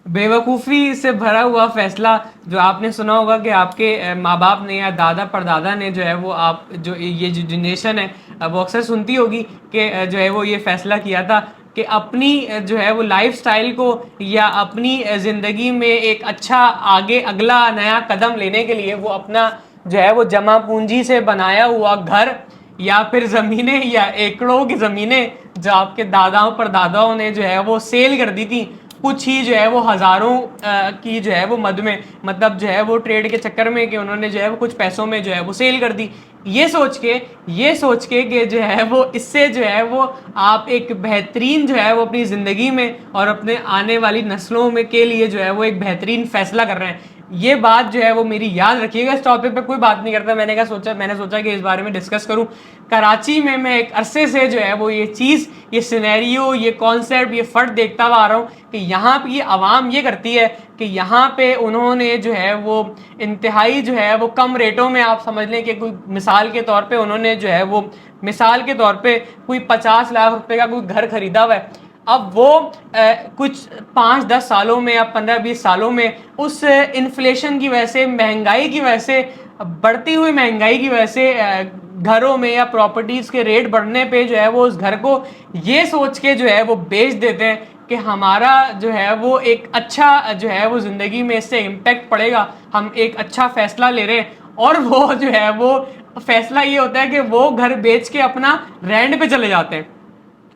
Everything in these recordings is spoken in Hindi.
बेवकूफ़ी से भरा हुआ फैसला जो आपने सुना होगा कि आपके माँ बाप ने या दादा परदादा ने जो है वो आप जो ये जो जनरेशन है वो अक्सर सुनती होगी कि जो है वो ये फैसला किया था कि अपनी जो है वो लाइफस्टाइल को या अपनी ज़िंदगी में एक अच्छा आगे अगला नया कदम लेने के लिए वो अपना जो है वो जमा पूंजी से बनाया हुआ घर या फिर ज़मीनें या एकड़ों की ज़मीनें जो आपके दादाओं परदादाओं ने जो है वो सेल कर दी थी, कुछ ही जो है वो हज़ारों की जो है वो मद में, मतलब जो है वो ट्रेड के चक्कर में कि उन्होंने जो है वो कुछ पैसों में जो है वो सेल कर दी। ये सोच के कि जो है वो इससे जो है वो आप एक बेहतरीन जो है वो अपनी ज़िंदगी में और अपने आने वाली नस्लों में के लिए जो है वो एक बेहतरीन फैसला कर रहे हैं। ये बात जो है वो मेरी याद रखिएगा। इस टॉपिक पे कोई बात नहीं करता, मैंने सोचा कि इस बारे में डिस्कस करूं। कराची में मैं एक अरसे से जो है वो ये चीज़, ये सिनेरियो, ये कॉन्सेप्ट, ये फर्क देखता हुआ आ रहा हूँ कि यहाँ पे ये आवाम ये करती है कि यहाँ पे उन्होंने जो है वो इंतहाई जो है वो कम रेटों में, आप समझ लें कि कोई मिसाल के तौर पे उन्होंने जो है वो मिसाल के तौर पे कोई 50 लाख रुपए का कोई घर खरीदा हुआ है। अब वो कुछ 5-10 सालों में या 15-20 सालों में उस इन्फ्लेशन की वजह से, महंगाई की वजह से, बढ़ती हुई महंगाई की वजह से घरों में या प्रॉपर्टीज के रेट बढ़ने पे जो है वो उस घर को ये सोच के जो है वो बेच देते हैं कि हमारा जो है वो एक अच्छा जो है वो ज़िंदगी में इससे इम्पैक्ट पड़ेगा, हम एक अच्छा फैसला ले रहे हैं। और वो जो है वो फैसला ये होता है कि वो घर बेच के अपना रेंट पे चले जाते हैं,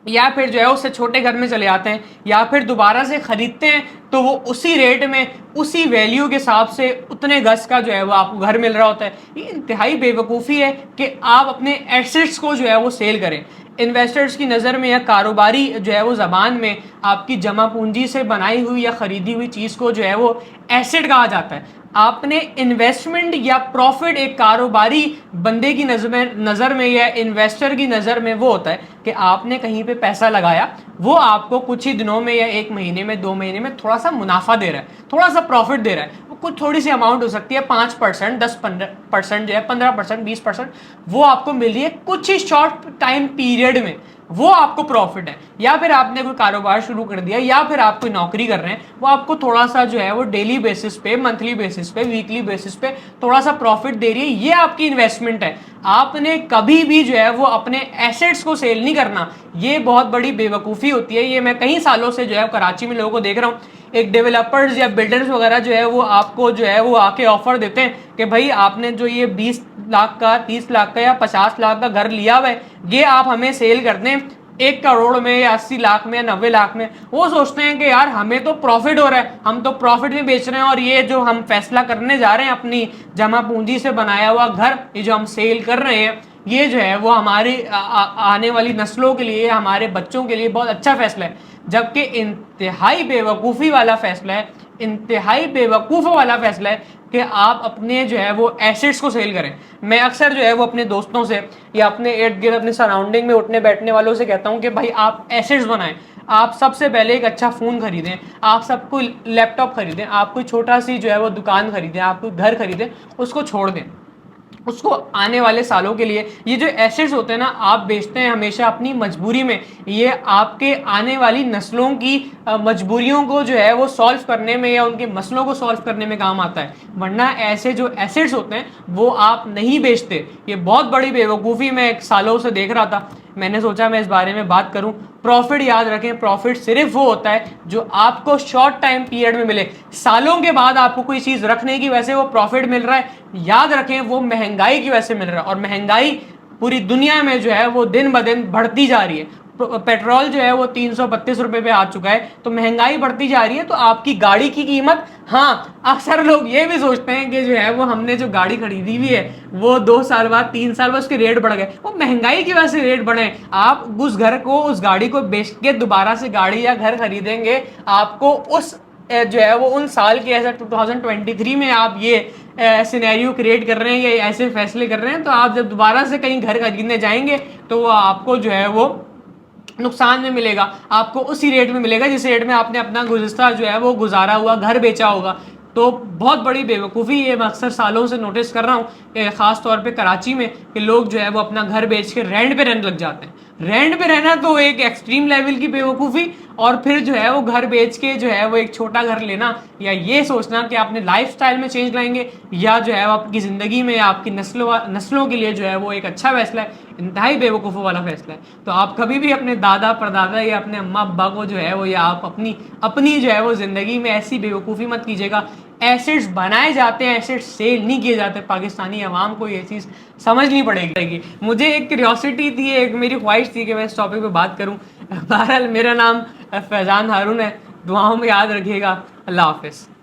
या फिर जो है उससे छोटे घर में चले आते हैं, या फिर दोबारा से ख़रीदते हैं तो वो उसी रेट में, उसी वैल्यू के हिसाब से उतने गज का जो है वो आपको घर मिल रहा होता है। ये इंतहाई बेवकूफ़ी है कि आप अपने एसेट्स को जो है वो सेल करें। इन्वेस्टर्स की नज़र में या कारोबारी जो है वो ज़बान में आपकी जमा पूंजी से बनाई हुई या ख़रीदी हुई चीज़ को जो है वो एसेट कहा जाता है। आपने इन्वेस्टमेंट या प्रॉफिट एक कारोबारी बंदे की नज़र में या इन्वेस्टर की नज़र में वो होता है कि आपने कहीं पे पैसा लगाया, वो आपको कुछ ही दिनों में या 1 महीने में 2 महीने में थोड़ा सा मुनाफा दे रहा है, थोड़ा सा प्रॉफिट दे रहा है। वो कुछ थोड़ी सी अमाउंट हो सकती है, 5%, 10% जो है, 15%, 20%, वो आपको मिल रही है कुछ ही शॉर्ट टाइम पीरियड में, वो आपको प्रॉफिट है। या फिर आपने कोई कारोबार शुरू कर दिया, या फिर आप कोई नौकरी कर रहे हैं, वो आपको थोड़ा सा जो है वो डेली बेसिस पे, मंथली बेसिस पे, वीकली बेसिस पे थोड़ा सा प्रॉफिट दे रही है, ये आपकी इन्वेस्टमेंट है। आपने कभी भी जो है वो अपने एसेट्स को सेल नहीं करना। ये बहुत बड़ी बेवकूफ़ी होती है। ये मैं कई सालों से जो है कराची में लोगों को देख रहा हूँ। एक डेवलपर्स या बिल्डर्स वगैरह जो है वो आपको जो है वो आके ऑफर देते हैं कि भाई आपने जो ये 20 लाख का, 30 लाख का या 50 लाख का घर लिया हुआ है, ये आप हमें सेल कर दें 1 करोड़ में या 80 लाख में या 90 लाख में। वो सोचते हैं कि यार हमें तो प्रॉफिट हो रहा है, हम तो प्रॉफिट में बेच रहे हैं, और ये जो हम फैसला करने जा रहे हैं अपनी जमा पूंजी से बनाया हुआ घर, ये जो हम सेल कर रहे हैं, ये जो है वो हमारी आने वाली नस्लों के लिए, हमारे बच्चों के लिए बहुत अच्छा फैसला है। जबकि इंतहाई बेवकूफ़ी वाला फैसला है, इंतहाई बेवकूफ़ों वाला फैसला है कि आप अपने जो है वो एसेट्स को सेल करें। मैं अक्सर जो है वो अपने दोस्तों से या अपने इर्द गिर्द अपने सराउंडिंग में उठने बैठने वालों से कहता हूँ कि भाई आप एसेट्स बनाएं। आप सबसे पहले एक अच्छा फ़ोन खरीदें, आप सबको लैपटॉप खरीदें, आप कोई छोटा सी जो है वो दुकान खरीदें, आप कोई घर खरीदें, उसको छोड़ दें। उसको आने वाले सालों के लिए, ये जो एसेट्स होते हैं ना, आप बेचते हैं हमेशा अपनी मजबूरी में, ये आपके आने वाली नस्लों की मजबूरियों को जो है वो सॉल्व करने में या उनके मसलों को सॉल्व करने में काम आता है। वरना ऐसे जो एसेट्स होते हैं वो आप नहीं बेचते। ये बहुत बड़ी बेवकूफ़ी मैं एक सालों से देख रहा था, मैंने सोचा मैं इस बारे में बात करूं। प्रॉफिट याद रखें, प्रॉफिट सिर्फ वो होता है जो आपको शॉर्ट टाइम पीरियड में मिले। सालों के बाद आपको कोई चीज़ रखने की वजह से वो प्रॉफिट मिल रहा है, याद रखें वो महंगाई की वजह से मिल रहा है। और महंगाई पूरी दुनिया में जो है वो दिन ब दिन बढ़ती जा रही है। पेट्रोल जो है वो 332 रुपए पे आ चुका है, तो महंगाई बढ़ती जा रही है। तो आपकी गाड़ी की कीमत, हाँ अक्सर लोग ये भी सोचते हैं कि जो है वो हमने जो गाड़ी खरीदी हुई है वो 2 साल बाद, 3 साल बाद उसके रेट बढ़ गए, वो महंगाई की वजह से रेट बढ़े। आप उस घर को, उस गाड़ी को बेच के दोबारा से गाड़ी या घर खरीदेंगे, आपको उस जो है वो उन साल के, ऐसा 2023 में आप ये सिनेरियो क्रिएट कर रहे हैं या ऐसे फैसले कर रहे हैं, तो आप जब दोबारा से कहीं घर खरीदने जाएंगे तो वो आपको जो है वो नुकसान में मिलेगा। आपको उसी रेट में मिलेगा जिस रेट में आपने अपना गुज़िस्ता जो है वो गुजारा हुआ घर बेचा होगा। तो बहुत बड़ी बेवकूफ़ी ये मैं अक्सर सालों से नोटिस कर रहा हूँ कि ख़ास तौर पे कराची में, कि लोग जो है वो अपना घर बेच के रेंट पे रहने लग जाते हैं। रेंट पे रहना तो एक एक्सट्रीम लेवल की बेवकूफ़ी, और फिर जो है वो घर बेच के जो है वो एक छोटा घर लेना, या ये सोचना कि आपने लाइफ स्टाइल में चेंज लाएंगे, या जो है वो आपकी ज़िंदगी में आपकी नस्लों के लिए जो है वो एक अच्छा फैसला है, इंतहाई बेवकूफ़ों वाला फैसला है। तो आप कभी भी अपने दादा परदादा या अपने अम्मा अब्बा को जो है वो, या आप अपनी अपनी जो है वो ज़िंदगी में ऐसी बेवकूफ़ी मत कीजिएगा। एसेट्स बनाए जाते हैं, एसेट्स सेल नहीं किए जाते। पाकिस्तानी अवाम को ये चीज़ समझनी पड़ेगी। मुझे एक क्यूरियोसिटी थी, एक मेरी ख्वाहिश थी कि मैं इस टॉपिक पे बात करूं। बहरहाल मेरा नाम फैज़ान हारून है, दुआओं में याद रखिएगा। अल्लाह हाफिज़।